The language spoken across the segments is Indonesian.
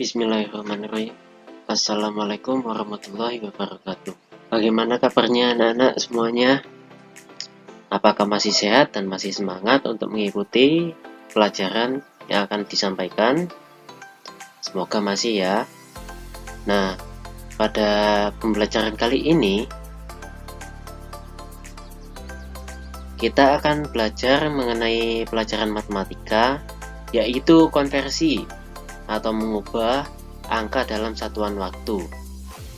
Bismillahirrahmanirrahim. Assalamualaikum warahmatullahi wabarakatuh. Bagaimana kabarnya anak-anak semuanya? Apakah masih sehat dan masih semangat untuk mengikuti pelajaran yang akan disampaikan? Semoga masih ya. Nah, pada pembelajaran kali ini kita akan belajar mengenai pelajaran matematika, yaitu konversi atau mengubah angka dalam satuan waktu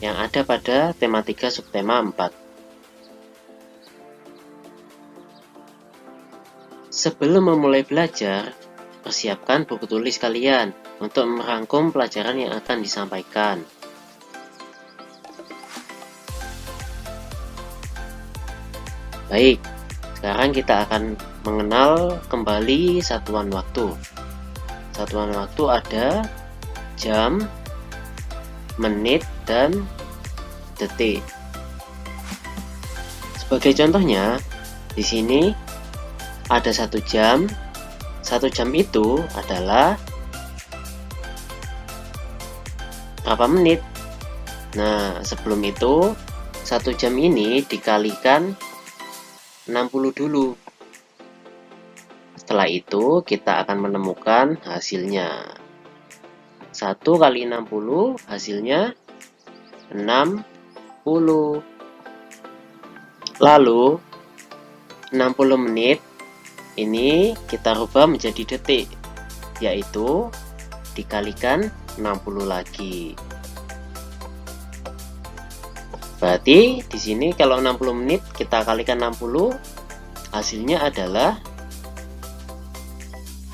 yang ada pada tematika subtema 4. Sebelum memulai belajar, persiapkan buku tulis kalian untuk merangkum pelajaran yang akan disampaikan. Baik, sekarang kita akan mengenal kembali satuan waktu. Satuan waktu ada jam, menit, dan detik. Sebagai contohnya, di sini ada 1 jam. 1 jam itu adalah berapa menit? Nah, sebelum itu 1 jam ini dikalikan 60 dulu. Setelah itu kita akan menemukan hasilnya. 1 kali 60 hasilnya 60. Lalu 60 menit ini kita rubah menjadi detik, yaitu dikalikan 60 lagi. Berarti di sini kalau 60 menit kita kalikan 60, hasilnya adalah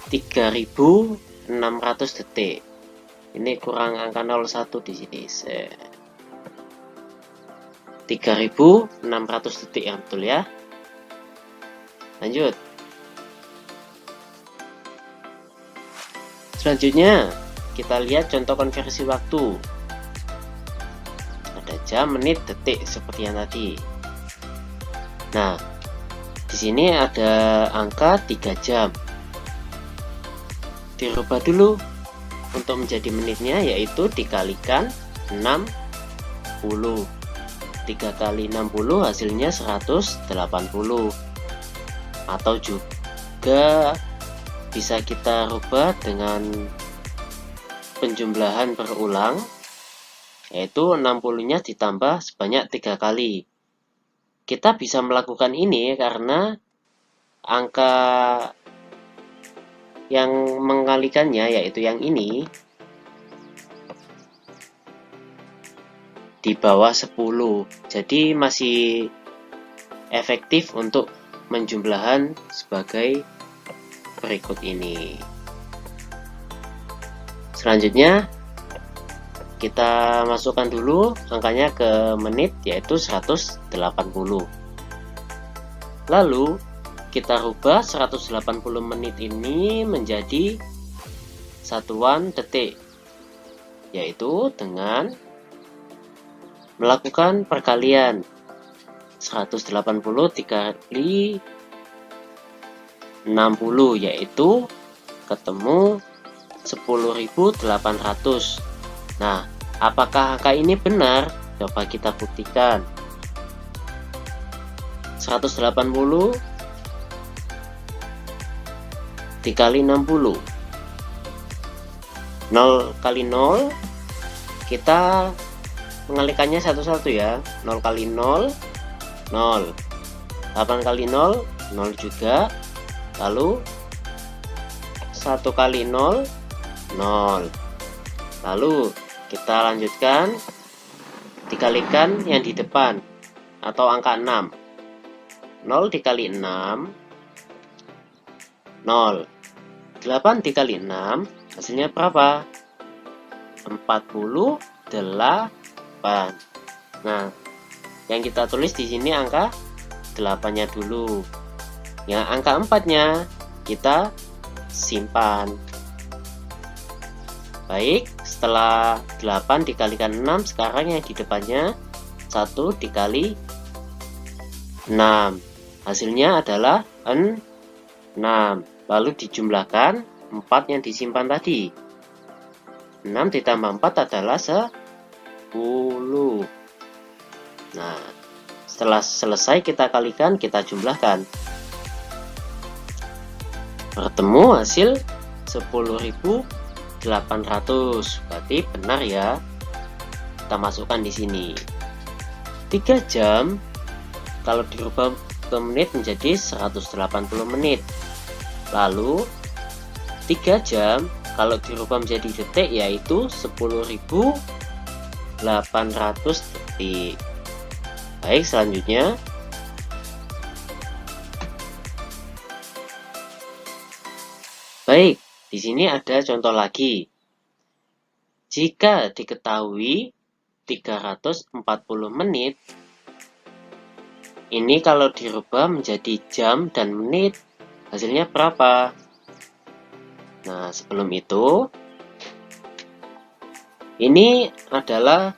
3600 detik. Ini kurang angka 01 di sini. 3600 detik yang betul ya. Lanjut. Selanjutnya, kita lihat contoh konversi waktu. Ada jam, menit, detik seperti yang tadi. Nah, di sini ada angka 3 jam. Dirubah dulu untuk menjadi menitnya, yaitu dikalikan 60. 3 kali 60 hasilnya 180. Atau juga bisa kita rubah dengan penjumlahan berulang, yaitu 60-nya ditambah sebanyak 3 kali. Kita bisa melakukan ini karena angka yang mengalikannya, yaitu yang ini, di bawah 10. Jadi masih efektif untuk menjumlahan sebagai berikut ini. Selanjutnya kita masukkan dulu angkanya ke menit, yaitu 180. Lalu kita rubah 180 menit ini menjadi satuan detik, yaitu dengan melakukan perkalian 180 dikali 60, yaitu ketemu 10.800. Nah, apakah angka ini benar? Coba kita buktikan. 180 dikali 60. 0 kali 0, kita mengalikannya satu-satu ya. 0 kali 0, 0. 8 kali 0, 0 juga. Lalu 1 kali 0, 0. Lalu kita lanjutkan, dikalikan yang di depan atau angka 6. 0 dikali 6, 0. 8 dikali 6 hasilnya berapa? 48. Nah, yang kita tulis di sini angka 8-nya dulu. Yang angka 4-nya kita simpan. Baik, setelah 8 dikalikan 6, sekarang yang di depannya 1 dikali 6. Hasilnya adalah 6. Lalu dijumlahkan 4 yang disimpan tadi. 6 ditambah 4 adalah 10. Nah, setelah selesai kita kalikan, kita jumlahkan. Bertemu hasil 10.800. Berarti benar ya. Kita masukkan di sini. 3 jam kalau dirubah ke menit menjadi 180 menit. Lalu 3 jam kalau dirubah menjadi detik yaitu 10.800 detik. Baik, selanjutnya baik, di sini ada contoh lagi. Jika diketahui 340 menit, ini kalau dirubah menjadi jam dan menit, hasilnya berapa? Nah, sebelum itu, ini adalah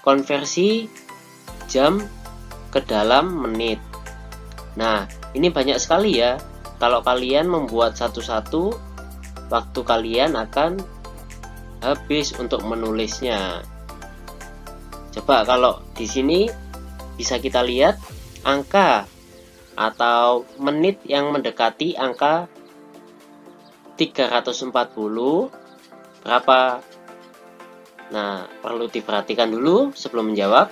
konversi jam ke dalam menit. Nah, ini banyak sekali ya. Kalau kalian membuat satu-satu, waktu kalian akan habis untuk menulisnya. Coba kalau di sini bisa kita lihat angka atau menit yang mendekati angka 340 berapa? Nah, perlu diperhatikan dulu sebelum menjawab.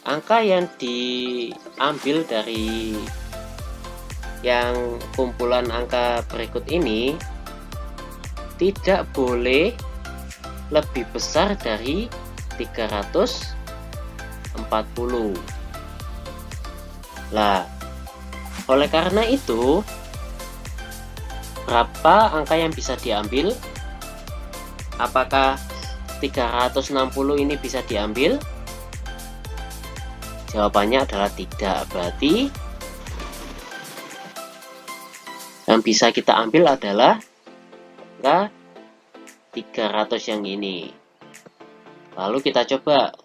Angka yang diambil dari yang kumpulan angka berikut ini tidak boleh lebih besar dari 340. Lah, oleh karena itu, berapa angka yang bisa diambil? Apakah 360 ini bisa diambil? Jawabannya adalah tidak. Berarti yang bisa kita ambil adalah angka 300 yang ini. Lalu kita coba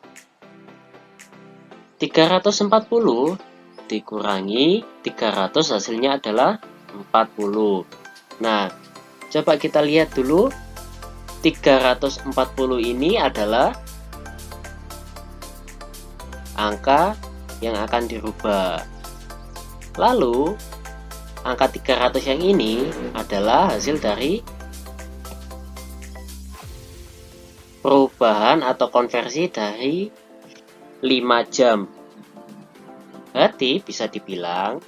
340 dikurangi 300 hasilnya adalah 40. Nah, coba kita lihat dulu 340 ini adalah angka yang akan dirubah. Lalu angka 300 yang ini adalah hasil dari perubahan atau konversi dari 5 jam. Berarti bisa dibilang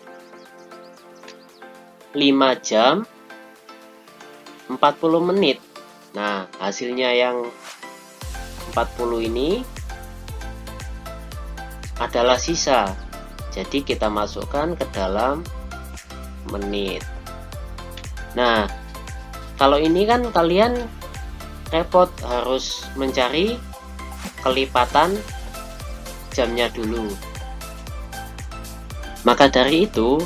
5 jam 40 menit. Nah, hasilnya yang 40 ini adalah sisa. Jadi kita masukkan ke dalam menit. Nah, kalau ini kan kalian repot harus mencari kelipatan jamnya dulu. Maka dari itu,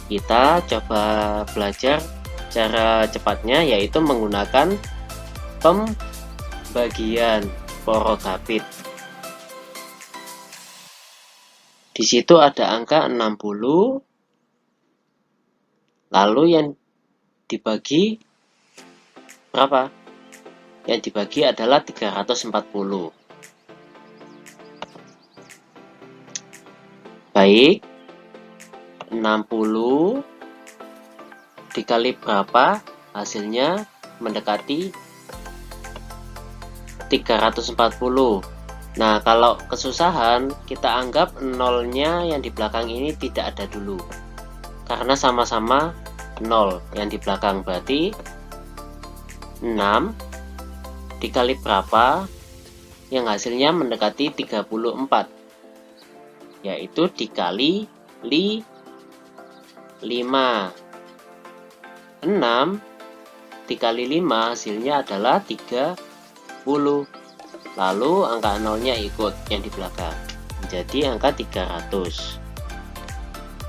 kita coba belajar cara cepatnya, yaitu menggunakan pembagian Porogapit. Di situ ada angka 60, lalu yang dibagi berapa? Yang dibagi adalah 340. Baik, 60 dikali berapa? Hasilnya mendekati 340. Nah, kalau kesusahan, kita anggap nolnya yang di belakang ini tidak ada dulu. Karena sama-sama 0 yang di belakang, berarti 6 dikali berapa yang hasilnya mendekati 34, yaitu dikali 5. 6 dikali 5 hasilnya adalah 30. Lalu angka nolnya ikut yang di belakang, menjadi angka 300.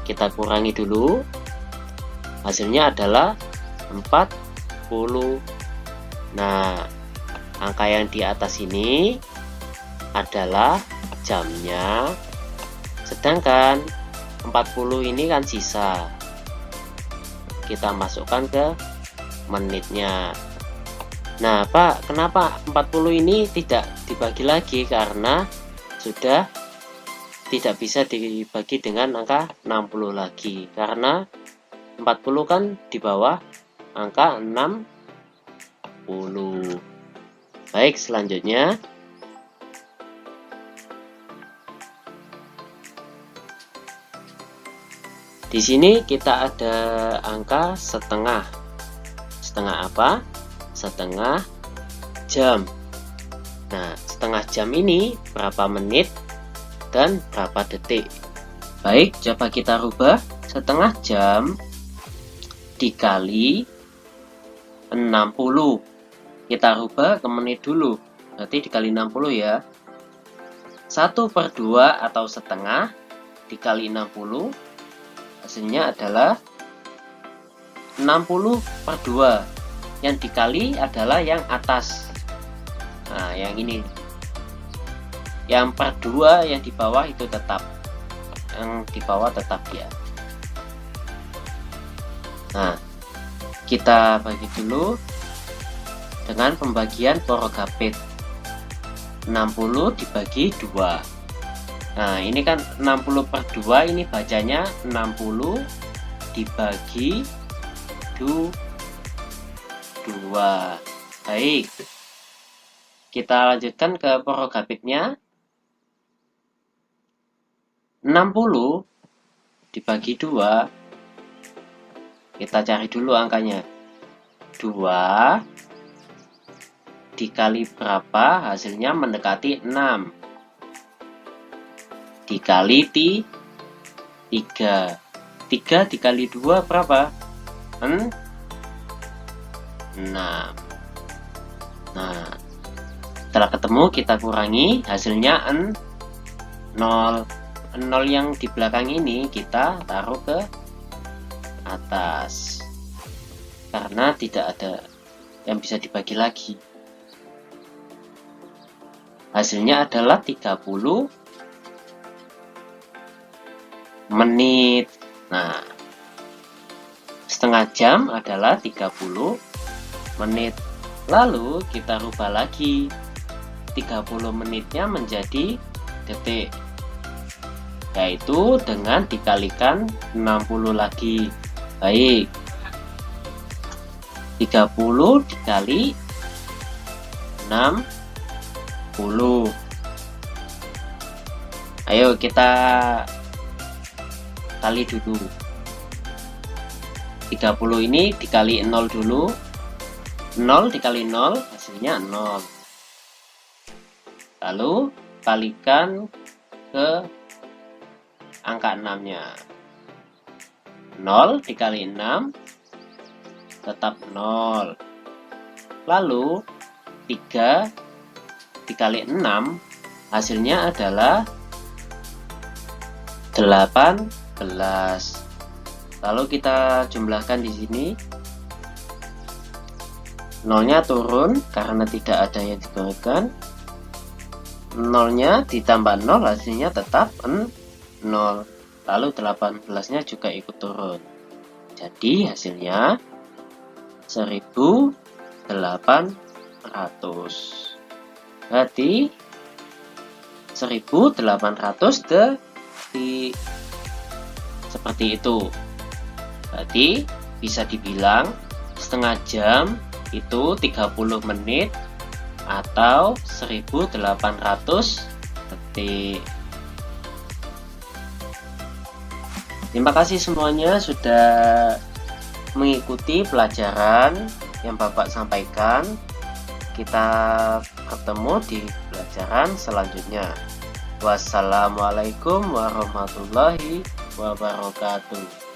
Kita kurangi dulu, hasilnya adalah 40. Nah, angka yang di atas ini adalah jamnya, sedangkan 40 ini kan sisa. Kita masukkan ke menitnya. Nah, Pak, kenapa 40 ini tidak dibagi lagi? Karena sudah tidak bisa dibagi dengan angka 60 lagi. Karena 40 kan di bawah angka 60. Baik, selanjutnya. Di sini kita ada angka setengah. Setengah apa? Setengah jam. Nah, setengah jam ini berapa menit dan berapa detik? Baik, coba kita rubah. Setengah jam dikali 60. Kita rubah ke menit dulu. Berarti dikali 60 ya. 1/2 atau setengah dikali 60. Hasilnya adalah 60/2. Yang dikali adalah yang atas. Nah, yang ini. Yang per 2 yang di bawah itu tetap. Yang di bawah tetap ya. Nah, kita bagi dulu dengan pembagian porogapit. 60 dibagi 2. Nah, ini kan 60/2, ini bacanya 60 dibagi 2. Baik, kita lanjutkan ke porogapitnya. 60 dibagi 2, kita cari dulu angkanya. 2 dikali berapa? Hasilnya mendekati 6. Dikali 3. 3 dikali 2 berapa? 6. Nah, setelah ketemu kita kurangi, hasilnya 0. 0 yang di belakang ini kita taruh ke atas karena tidak ada yang bisa dibagi lagi. Hasilnya adalah 30 menit. Nah, setengah jam adalah 30 menit. Lalu kita rubah lagi 30 menitnya menjadi detik, yaitu dengan dikalikan 60 lagi. Baik, 30 dikali 60. Ayo kita kali dulu. 30 ini dikali 0 dulu. 0 dikali 0 hasilnya 0. Lalu kalikan ke angka 6-nya. 0 dikali 6 tetap 0. Lalu 3 dikali 6 hasilnya adalah 18. Lalu kita jumlahkan di sini. 0-nya turun karena tidak ada yang diberikan. 0-nya ditambah 0 hasilnya tetap 0. Lalu 18-nya juga ikut turun. Jadi hasilnya 1800. Berarti 1800 seperti itu. Berarti bisa dibilang setengah jam itu 30 menit atau 1800 detik. Terima kasih semuanya sudah mengikuti pelajaran yang Bapak sampaikan. Kita bertemu di pelajaran selanjutnya. Wassalamualaikum warahmatullahi wabarakatuh.